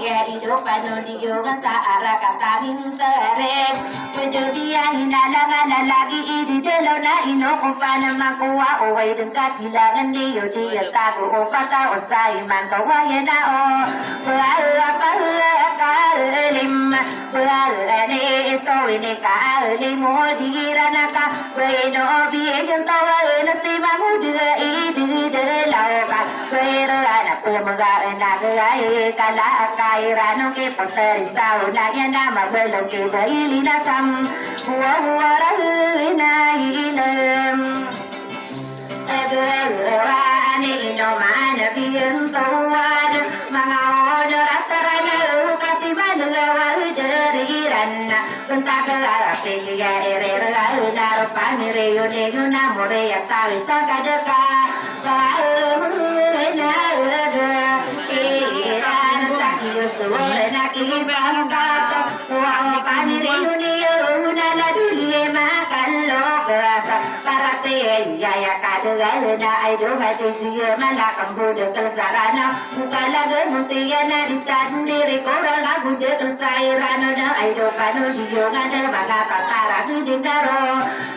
ya hidup anu diungan saara kata mintere Kejudia hinalangan lagi di delona ino kumpana makuwa uway dengkat hilangan diyo dia tago upata usai manto wayana o Berapa kalim Berani isto ini kalim Diranaka Beno biyen tawa nasti mamuda idi delauka Berana pemaga nagai kala kairano ke poteristau nanya nama belum ke baili nasam Huwa rahina ilem Berani no mana biyen tuan Mangau rastarana kasih mangawa jeriranna Bentak ke ya ere naro pamire yo nego namore ya tawi sakadeka na ana sakio suore na kibran kata wa pamire yo nego na la dulie makallo kasa parate ya kadega na aido mate jiyo mala kambude kalsarana mukala ge mutiya na ditandire koral agude kalsairana na aido pano jiyo ngada baga tatara gidingaro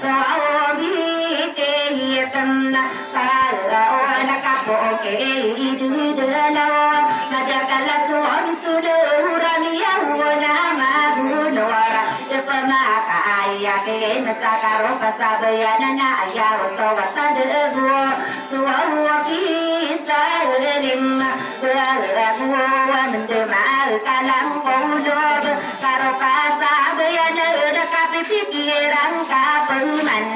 rawo bike hiyatanna kala ona kapo ke idudana nada kala suami sudo urania wona magulora jepama ka aya ke nasakaro pasabayana na aya to watade go suwa kisalim wa mendema kalang bodoh karo kasabayana kapi pikiran kapeman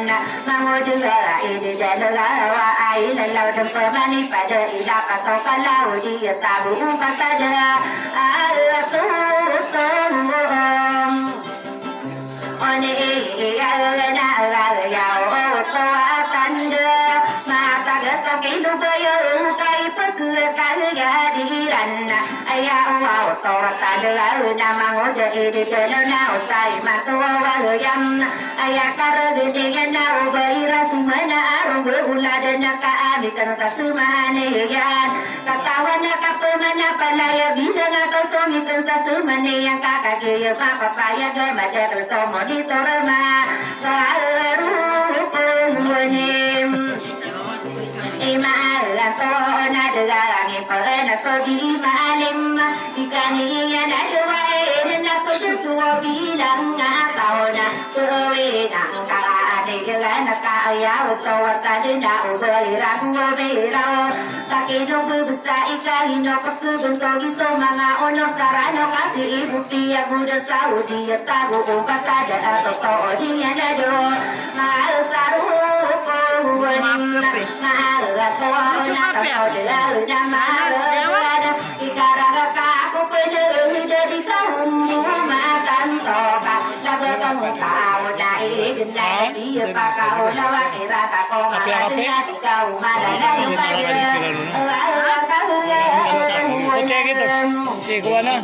mangudula ide jalala wa aila law dempamani pada ida kato kalau dia tabu katada atu one ya to atanda mata gasto ke dubayo kai pekaya diranna aya wa to atanda na mangoda ide telona usai matua wa yam aya karade na ubaira sumana aru uladana ka amikan sasumane yan katawana kapemana palaya bidanga to somikan sasumane yang kakake ya papa paya ga maja somo di torma saru sunem Imala to na dalangi pena so di malim ikani ya na jwae na so suwa bilang ngataona tuwe nang ka ade na ka ya to wata de na uberang uberao takino busa ikahino pasu bento giso mga ono sarano kasi ibuti aguda saudi tago upata da to dia na do mal saru ko mahal to na to de na mal ikara ka ko pede jadi kaum makan to ka laga kaum tao dai dai dia pa ka lawa kira ka ko ma dia kau ma dai ka Oke gitu, si kuana.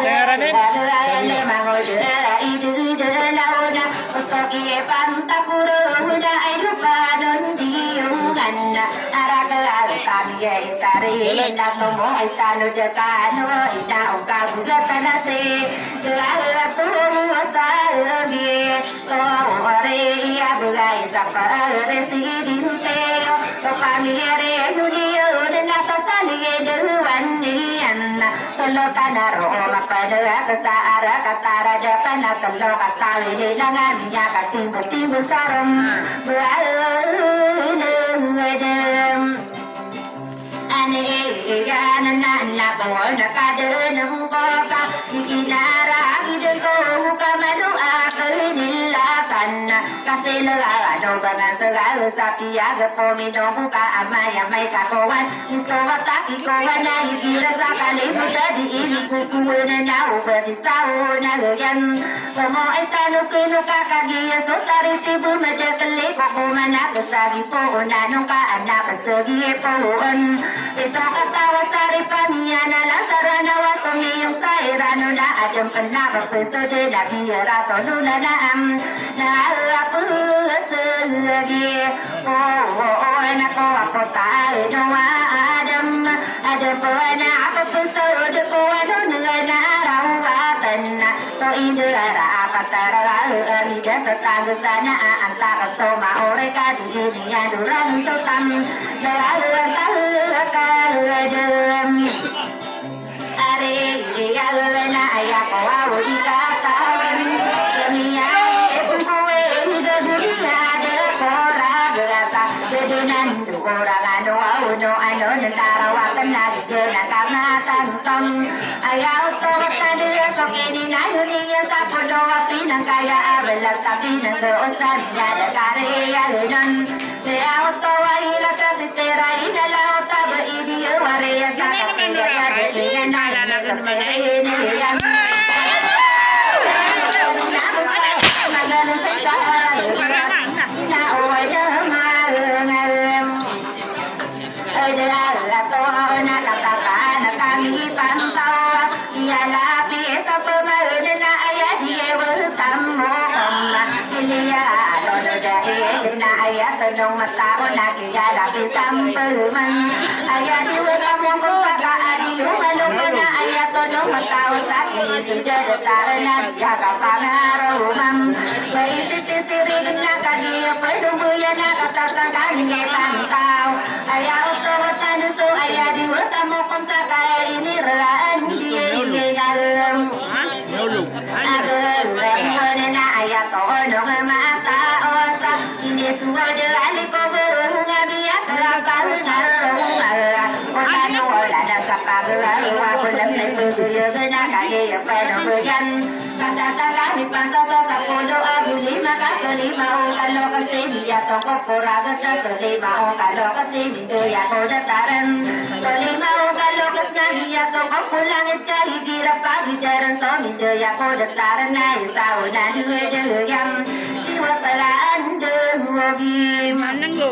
Dengaran ni. Solo tanaro mapada kesara katara depan atelo katawi hilangan minyak timbu sarung beralem ane na bawana kade nung kota ikinara idego kamadu akelilatan kasela do banga segala sapi aga pomido buka amaya mai kawan isowata ikowana ikirasa kali di ini kuku na ubasi sawo na yan como etano kino kakagia sotari tibu medekele koko mana besagi po na nungka anak besagi pohon ito katawa sari pamiana la sarana wasomi yung sairano na adem penaba pesode na biara sonu na am na apu segi na ko apota no adam ada pona apa pesode po ano indera patara mida setagus dana antara soma oreka di dunia durang sotam selalu tahu are yalena ayako au dikatakan dunia kowe di dunia de kora gata sedunan orang anu anu sarawatan lagi karena tantam ayau to tadi sok ini dunia sapodo api nang kaya belar tapi nang dosan ada karya nan ayau to waila kasitera ina lauta beidi waria sakapura ya na nong mata ona kia la pisam peruman ayah diwa kamu kosaka adi umalong mana ayah to nong mata osaki sudah detarana jaga pangarumam bayi siti siri gena kadi pedunggu ya nak kata kani pantau ayah oto watan so ayah diwa kamu kosaka ini rean dia dalam agar remena ayah to nong mata osa ini semua ali ko berunga biak lapar ngarung orang orang ada sapagala wakulan tebu yo gena kaya pedo began kata kami pantas sapolo abu lima kasolima kalau kestini ya toko pura gata solima kalau kestini tu ya koda taran solima kalau kestini ya toko pulang itali kira pagi jaran somi tu ya koda taran na isau na dulu yang jiwa pelan demi Manang go.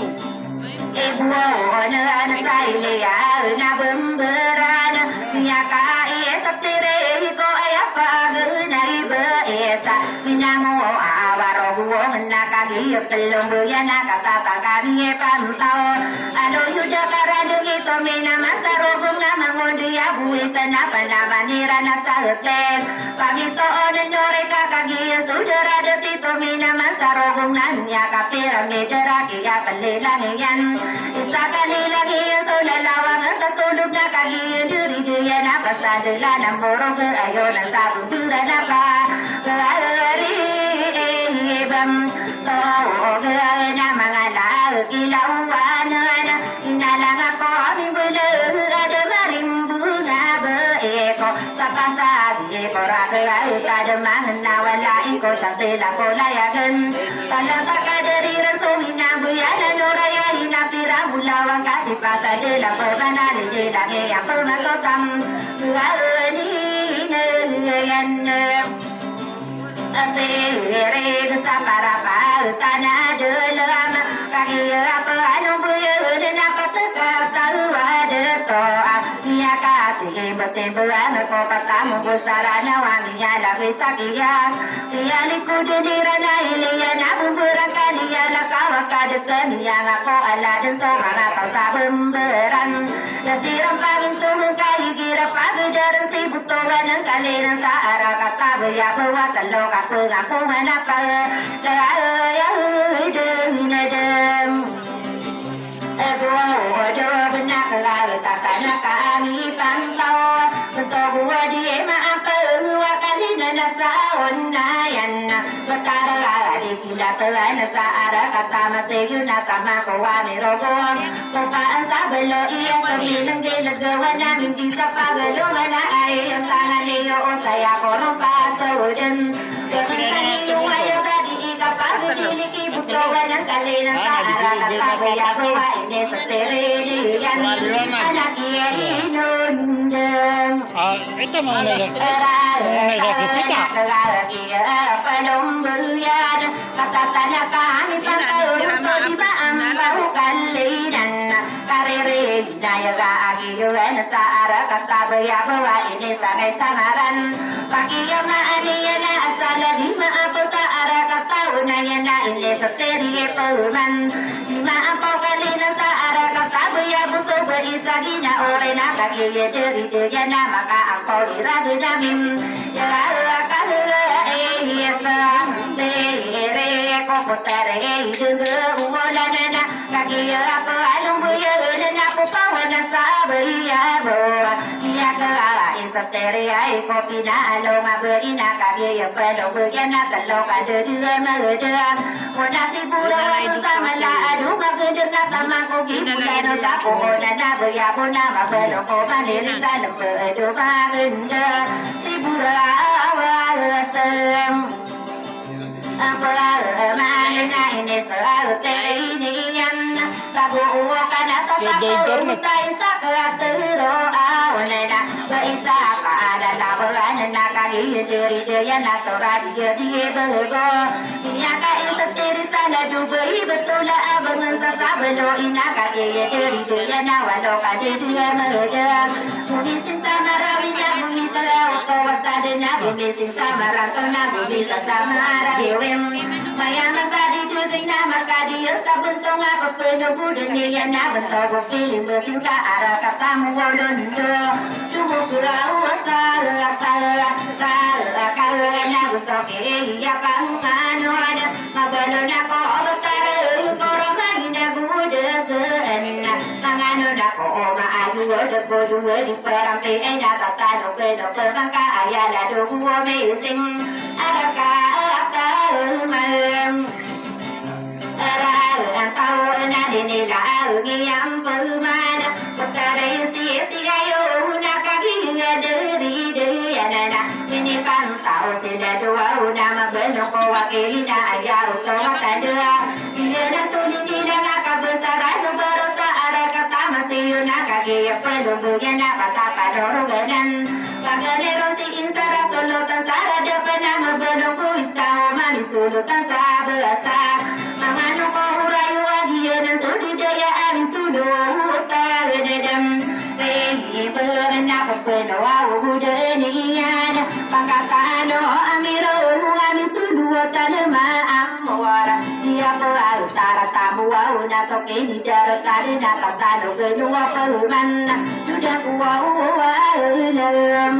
ibu ona saile ya na bemberana ya kai saptere ko ayapa guna ibe esa minamo awaro na kagi pelombo ya na kata kami pantau alo yuda karadu itu mina masaro bunga mangondi ya buisa na panamira na salte pamito ona nore kagi sudara de tito mina masaro bunga ya kapira medera ya pelela niyan isakali lagi sola lawang sa suduk na kagi diri dia na pasadela na morong ayo na sabu dura na pa kari bam to na mga lao ilawan na inalang ako mi bulu ada marimbuga beeko sa pasabi ko raga kada mahna wala iko sa sila ko layagan talata kadari rasumina buyana noraya inapira bulawang kasi pasadela perbanali dela ya permasosam gani yan asere sa para pa tanah dalam kaki apa anu buya na pataka tawa de to nia kati bete buan ko patamu busarana wami ala visakia tia likudu dirana ilia na bumburaka dia la kawakad kania ko ala den so mara ta sabemberan nasiram pagin tumukai gira pagdar si butowan kalena sa ara kata ya bawa taloka aku mana pa ya dem do benak lalu takana kami pantau untuk dia apa kali nasa onayan betara di kila terana saara kata mesti yuna kama kawami rogo kopaan sabelo iya sembilan gila gawana mimpi sapagalo mana ayam tangan leo saya kono pasawden ketika yung ayo tadi kapag diliki bukawan ng kalina saara kata ya bawa ini seteredian anak iya inundang Ito mga nagkakita. Palombuyan katatana kami pagkaurus di maambau kalinan karere nayaga agiyuan sa ara katabaya bawa ini sangai sangaran pakiyama aniya na asala di maapo sa ara kataunayan na ini sa terye pauman di maapo kalinan sa ara katabaya ya buso berisagina ore na kaki ye deri de na maka angko diragu damin ya kalu yesa te re ko potere idungu umola na kaki ya apa alung ya na ko pawana sabai ya bo ya ka isatere ai ko pina along aberina kaki ya pelo ya na kalo ka de ma de ona si pura sama la adu magede na tamako gitu no sapo na na ya bona ma pelo ko ba le sa le do ba gende si pura awa stem apa ma na ini sa te ni yan sa go ka na sa sa ko ta isa ka te ro awana na ba isa ka da la ba na ka gi de ya na so ra di ba go ya ka isa te sana dubai betul abang sa belo ina ka ge de ya na wa lo ka de ma de bumi sin sama rawinya bumi sa ko wata de na bumi sin sama ratona bumi sa sama rawem maya na sa di de na maka di sa buntong apa peno bude ni ya na bento go feeling sin sa ara kata mu wolon do tubu pura wasa ka ka na gusto ke ya pa ano ada mabalo na ko batare ko romagina bude sen mangano na ko maayu de ko di parampe ena tata no ke bangka ayala do ko me sing araka ata malam ara antau na ni la gi am pumana batare si ayo na ka gi de ya na ini pantau sila dua una mabeno ko wakilina ayau to matadua dia na suli nila ka besaran berosa ara kata mesti una kage pelu buya na kata kadoro ganan paganero si insara solo tan sara de pena mabeno ko itao mami solo tan sabasta mamano ko urayu agia na suli daya ami sulu uta gedem rei pena peno au de niana pakatano amiro ami sulu tanma amwara dia pelau tara tamu au na soke ni daro tari na tatano genu apa manna sudah kuau alam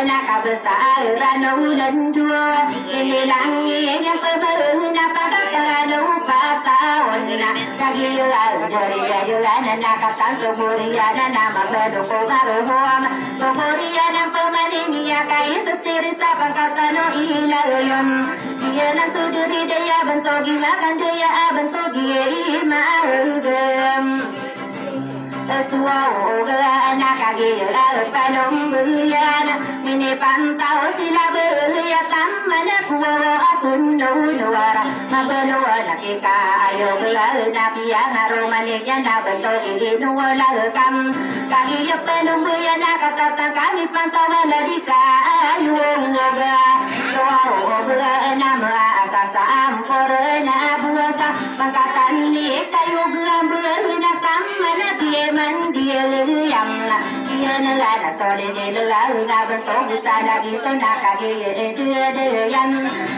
na kabesar rano ulan dua hilang yang pemerna pakatano pataon na kagila dari na kata Sumuriana nama bedoko maruham Sumuriana pemaninia kai setiri sabang kata no ilayon dia na suduri daya bentogi makan daya bentogi maugem suau gana kagi palong buyana mini pantau sila buya tamana kuwa asun nuwara mabeluana kika ayo gana pia ngaromalia na bentogi nuwala kam kagi yo palong buyana kata kami pantau ladika ayo ngaga suau gana ma asasa amporna buasa mangkatan ni kayo gana tamana pia dia yang dia negara sore de la bentuk bisa lagi to nak kage dia yang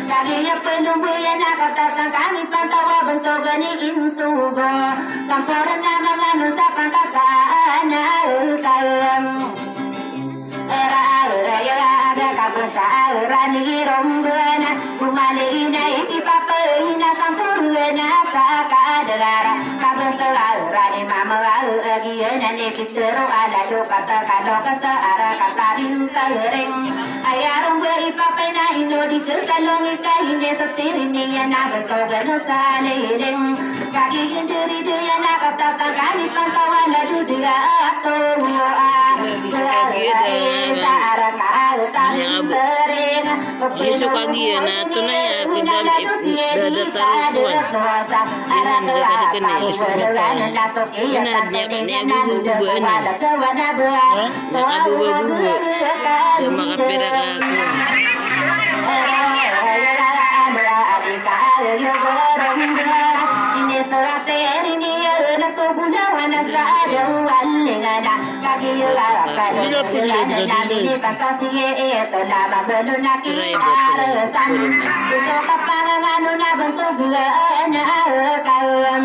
kage penuh ya nak kata kami pantau bentuk gani insugo sampurna malan usapan kata ana kalam era ya ada kabasa rani rombana kumalina ipapa ina sampurna sakadara kabasa rani mama agiana ne pitero ala do kata kado kasa ara kata rinta ring ayarum be ipapa na ino di kesalongi kahine setirini ya na beto gano sale ring kaki hinduri dia na kata kami pantauan ladu dia atau besok pagi ya na tunai ya kita ada taruhan ini ada kene ini abu bubu ini abu bubu ya maka pera aku ini selate ini na sobuna wana sa walingana kagiyula kalo ni pantasi eto na mabelo na ki arasan ito kapangano na bentuk na kalam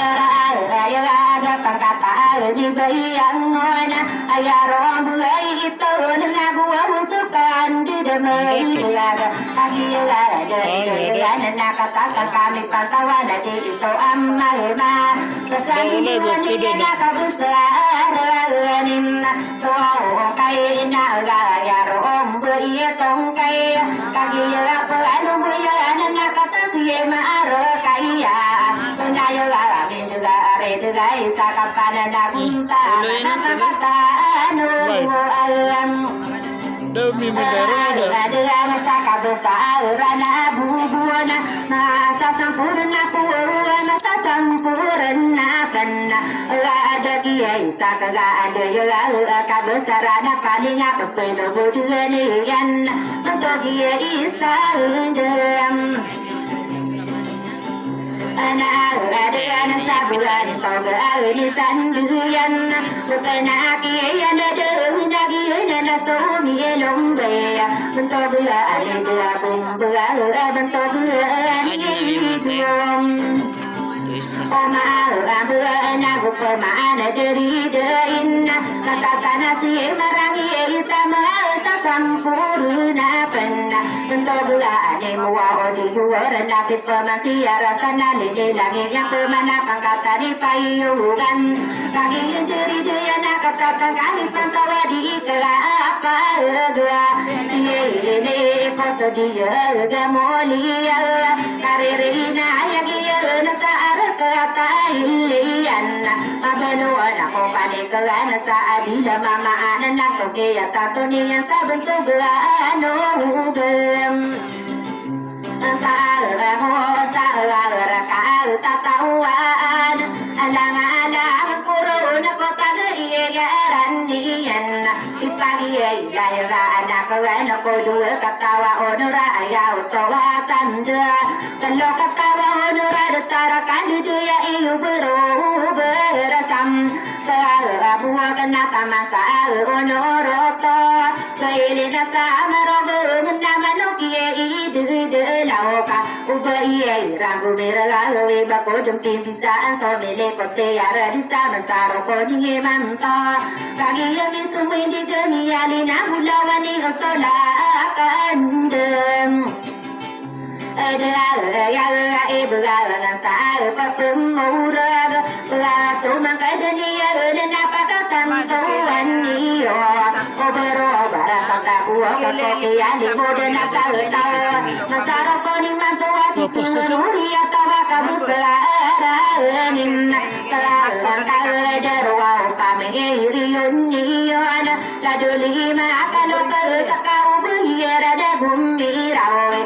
Ayah pangkata di bayangona ayah rombuai itu nabu musukan di demai laga agi laga nak katakan kami pantauan di itu amma pesan dunia nak besar nimna tuau kai naga ya rombuai tongkai kagi apa anu buaya nak kata siema kaya sunayo laga Dugai sakapan nagunta nakakata anu alam demi negara dengan sakabesta rana bubuana masa sampurna purna masa sampurna panna ada kiai sakaga ada ya kabesta rana paling apa pelo budunian untuk kiai istandam Ana sabulan toga lisan duyan Bukana kiyan ada kiyan somi lombe Bentoga ada bumbuga bentoga Oma abana gupama dari deina kata tanah si marangi itama sampurna penna bentoga ane muwa odi luar nasi pemasi arasana lele lagi yang pemana pangkata di payungan kaki dari dia nak kata kami pantawa di kelapa gua lele poso dia gamolia karirina yang dia nasa kata ilian abenuan ako panikalan sa adila mamaan na soke at tatunian sa bentuk ano ugem sa tatawan alang-alang kurun ako tagayaran niyan ipagiyay layaraan ako ako dua katawa onora ayaw tawa tanda talo katawa onora datarakan duya iyo berasam buah kena tamasa onoroto kailina sa marobo namanokie ide lauka ubai ragu meragawe bako dumpi bisa somele kote yara di sama saro koni mamta kagi yami sumui di dunia lina bulawani ostola kandem ada ibu galang sa papumurag tu mangkai dunia dan apa kata tuan niyo obero barasa tabuo kote ali boden tahu masaro koni mantua muri atawa kabus belanin salah derwa kami iriun niyo laduli ma kalau sakau buyera da bumi rawe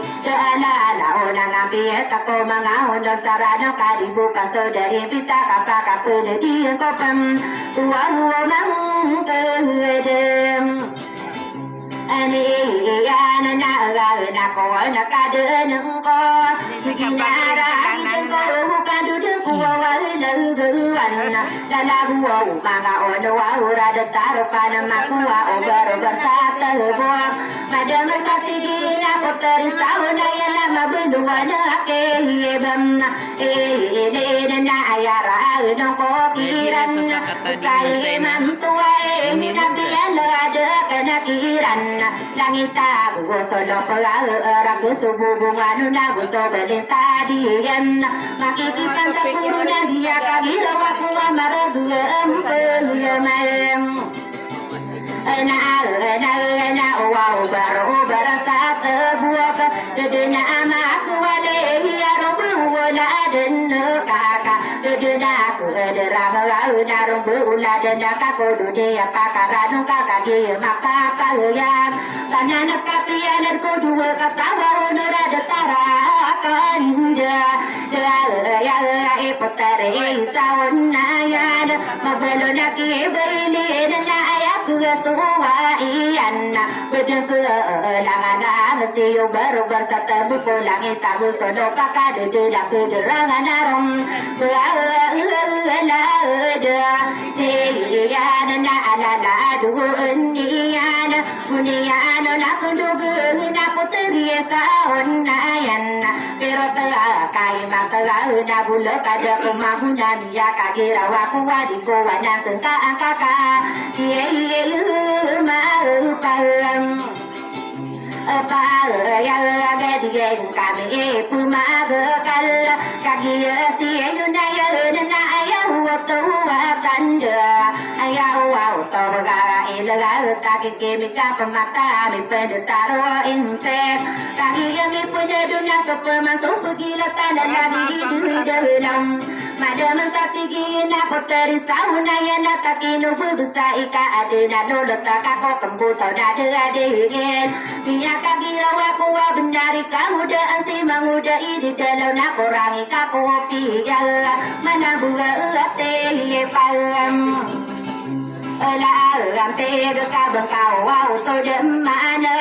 Tako mga honor sarado karibu kaso dari pita kapa kapul di kopam tuwa mangkedem ani ana na ko na kaden ko kinara ko bukan duduk wawalan dala buwa mga ono ura de taro kana makua obar bersata buah madam satigina poteris tahuna yana mabudua na kehebam ele na ayara no ko kiran sai mantua ni nabian ada kana kiran langita go solo pala ragu subuh bunga na go so belita dian makikipan tapuna dia kagira waktu maradu malam na wow baru berasa terbuat dedena amak wale ya robu wala den kakak dedena aku derang lau narum bula den kakak kudu dia pakaran kakak dia maka kalian sana kapian kudu katawa onora detara kanja ya ipotare sawana ya mabelona ki beli na Suwa iyan Bedengkelangan mesti baru bersata buku langit tabu sono kakak dedak kederangan arom Tiyan na alala duun niyan Uniyan na kundugun na puteri dia saon nayan pero tega kai ma tega na bula kada kumahuna biya kagira wa kuwadi ko wana sengka angkaka ye ma palam apa ya gadien kami pumaga kal kaki si yunaya na aya waktu tanda aya wow tobaga ilaga kaki kemika pemata mi pedetaro insek kaki mi punya dunia super masuk gila tanah lagi di dalam madam satigi na poteri sauna ya na takinu busta ika adena no leta kako kembuto dade adegen dia kagira waku benari kamu dan si manguda di dalam nak kurangi kaku pigal mana bunga ate palam la te ka bangkau wow to dem mana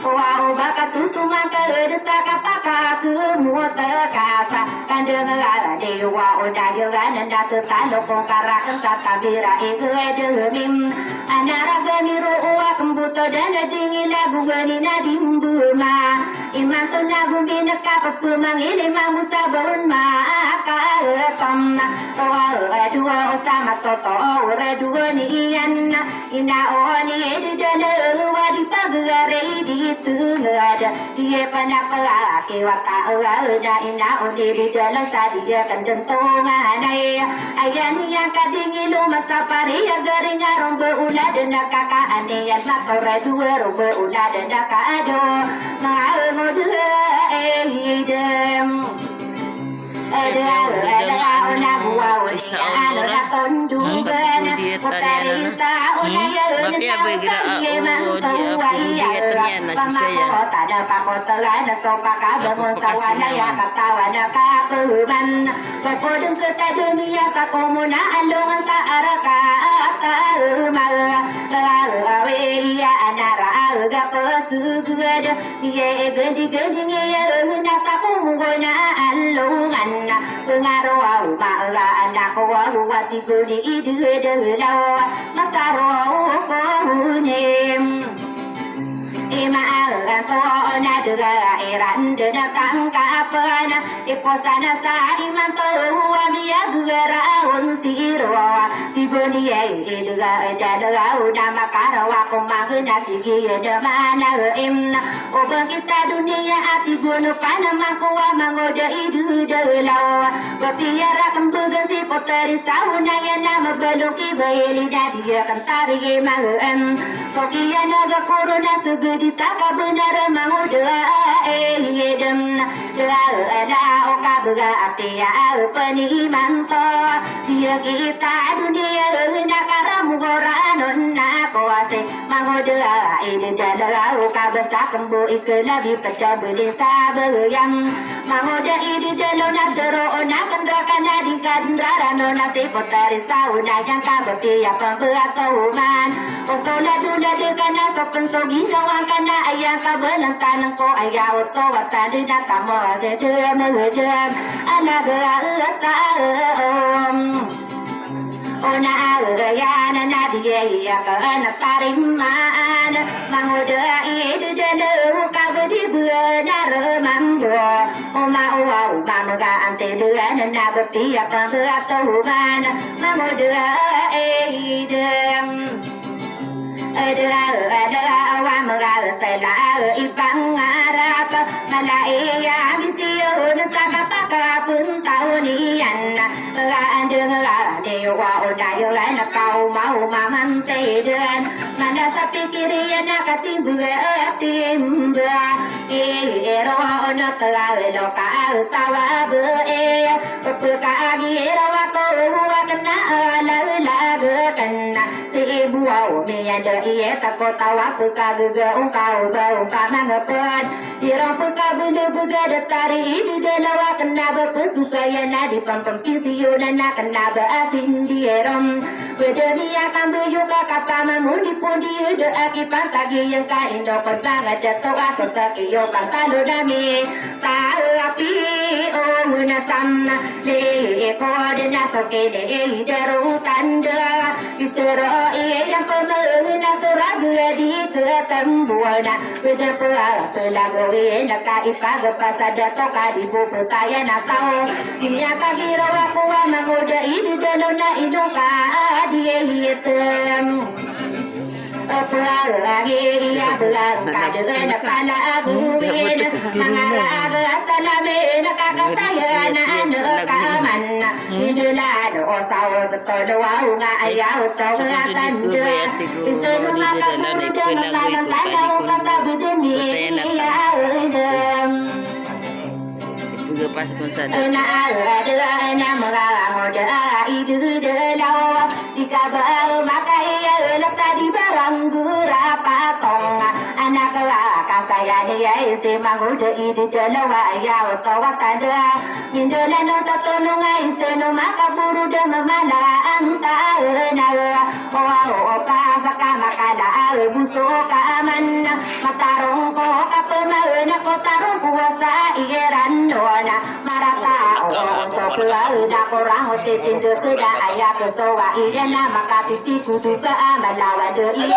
wow baka tutu maka desa kapaka ke muata kasa kandeng ala de wow da yo nanda ke talo kong karak satabira ege mim anara gamiru wa kembuto dan dingi lagu gani nadim buma iman to nagu binaka papumang ile mamustabun ma ka tamna wow dua sama toto dua ni ina oni di dalam wadi pagare di tengah dia panapa ke wata ada ina oni di dalam sadia kandeng tonga nai ayan yang kadingi lu masa pari agarinya rombe ula dan kakak ane yang matore dua rombe ula dan kakak ado mau dua dem pengaruh maala anak wati gudi ide lawa masaro ko nem ima alan to na dega iran de na tangka pana iposana sa iman to wa biya gera on siro bigoni e dega dalaga uda makara wa ko magna tigi de mana em o kita dunia ati gono panama ko wa mangoda idu de lawa bapiara kembuga si poteri sauna ya nama beloki baili dia kantari ye mangem kokia naga corona segedi taka benar mangoda edem la oka buga apia pani manto dia kita dunia nakara mugorano na koase mangoda ide dala oka basta kembu ikelabi pada beli sabayang mangoda ide dalo na dero na kandra kana di kandra rano na se potari sauna yang kabati ya pembeato man osola duda de kana sopen sogi nawa kana ayang kabelang tanang ko aya oto wata de na kamo de de ana ga sta ona ya na na dia ya kana tariman mangoda ide dalo kabati buana remambo oma wa ga ante de na bapi ya pembeato man mangoda idem ada wa magal stella ipang arap malaya misio na sakapaka pun taunian andeng dewa odayo na kau mau mamante dan mana sapikirian nakatimbua timba ero ona tawelo ka tawa be pepuka gira wa ko wa kana la kana si buau me ada iya takut tawa puka juga ungkau bau mangapan dirang puka buga datari ini dalawa kena berpesuka ya nadi pampam kisiyo na kena berasin dierom bedemi akan buyuka kapama mundi pundi de akipan tagi yang kain dokon banget jatuh asal sakiyo pantalo dami tahu api oh munasamna de ko de nasoke de daru tanda Diteroi yang pemerintah surah di ketembuana beda pula pelagowe nak ipa pasada toka di buku kaya nak tahu dia kira aku mengoda ini dolona idoka dia hitam lagi ya belang kadang pala buin nangara asalamen kakak saya anak kaman idola dosa kalau wau ayah tahu akan dia istri maka muda makan tanah kata budemi ya pas kun sada na ada na marang ada idu de lawa jika bau maka ia lestari barang gura patong anak kakak saya dia istri mangude idu de lawa ya tawa tada mindola no satu nunga istri no maka buru de mamala anta na o pa saka makala buso kaman matarong ko kapemana ko tarong kuasa iran no marata untuk udah kurang mesti tindu kuda ayah kesowa idana maka titi kudu ke melawan doi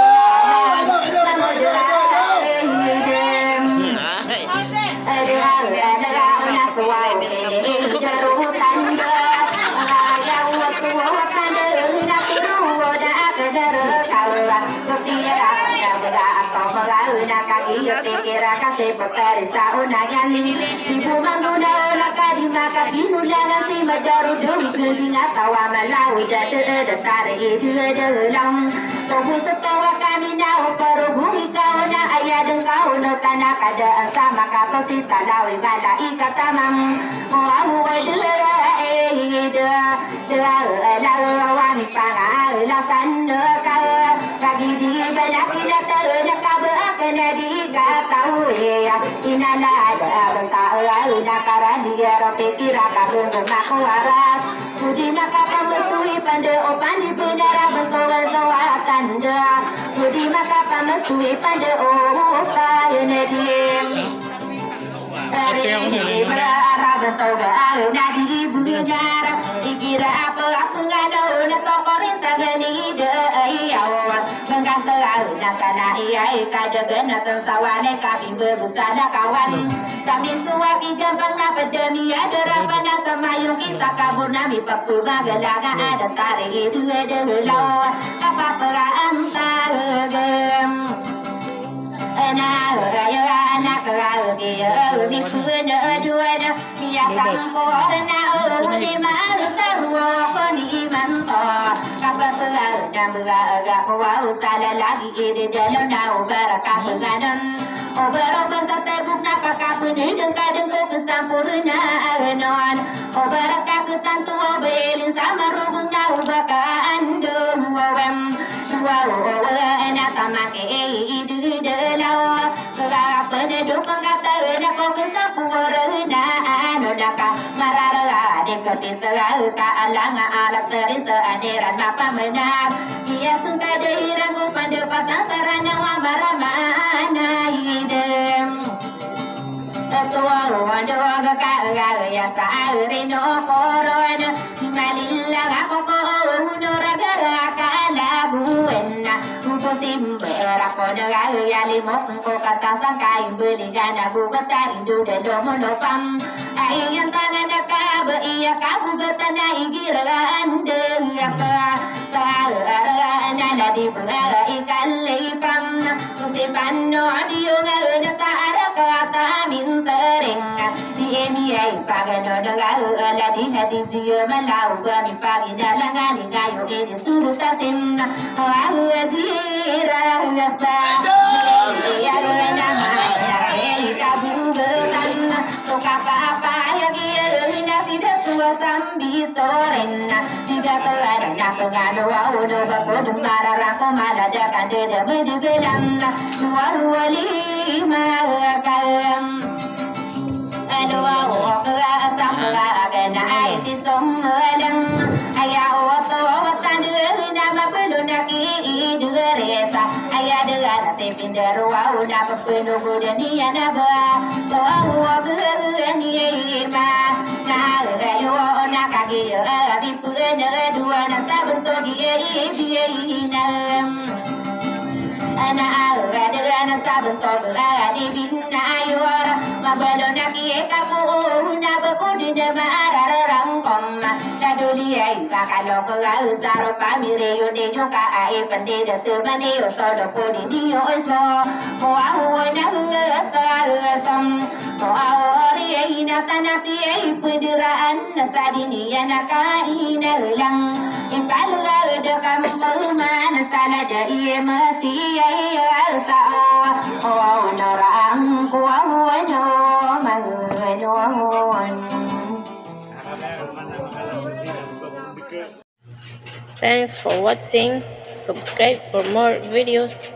pikir kasih petari saunayan ibu manguna laka di maka binulangan si madaru demi kelinga tawa malawi dada datare itu dalam tubuh setawa kami nau perhubungi kau na ayah dan kau no tanah kada sama kata si talawi malai kata mam mau wami panga lasan kau lagi di banyak bila ternak kena dikatahu ya inala ada bentar nakaran dia pikira kagum maku waras budi maka pametui pande opan di benara bentolan tawatan dah budi maka pametui pande opa yene diem berarah bentolan nadi bungar dikira apa ngado nasokorin tagani de ayawan mengkasal nasana iya kada benatan sawale kabin berbusana kawan sambil suami gampang napedemi ada rapana semayung kita kabur nami papu magalaga ada tarik itu ada lau apa peraan targem anak lagi ni pun dua dia sang korna ni malu sarwa koni mantap apa perang beraga kau ustala lagi di dalam nau barakah penganan obar sate bukna pakak puni dengka kesampurna non obarakah ketantu obelin sama rubung nau bakaan wawem enak tamak idu delawa apa neduk pengkata nak kau kesampurna anodaka marara de kapitra ka alanga alat terisa adiran bapa menak ia sungka deiran ku pada patah sarana wa baramana idem tua wando ka ya sta reno korona malilla ko ko no ragara kala buenna musim berapa ya limok ko kata sangkai beli gana bu bata indu de domonopam ayan tangan ka be iya kabu betana igiran de apa tarana nadi bunga ikan lepam musipan no adio na sara kata mintering di emi pagano dengar ladi hati dia malau kami pagi dalam kali gayo ini suruh tasim ajira ngasta ya nama ya kabu betan to apa ya dia nasi tua sambi torena tiga telan nak ngano udo bakodu mararako malada kande medigelam dua lima kalam dua okra samra gana ai si som lang aya oto watan de nama belum nak dua resa ayah dengan sepin derua udah penuh dan dia naba bawa berani ma na yo na kaki abi pun dua nasta bentuk dia biainam ana ada nasta bentuk di bina yor mabalo nak kamu na bekudi de marara rangkom daduli ai kalau kau saro kamire yo de yo ka ai pande de tu mane yo so do podi di yo so mo au na sa sam mo au ri ai na tanapi ai pudiraan na sadini ya na ka ina lang ipalu de kam mana sala de ie mesti ai sa o no rang ko no Thanks for watching. Subscribe for more videos.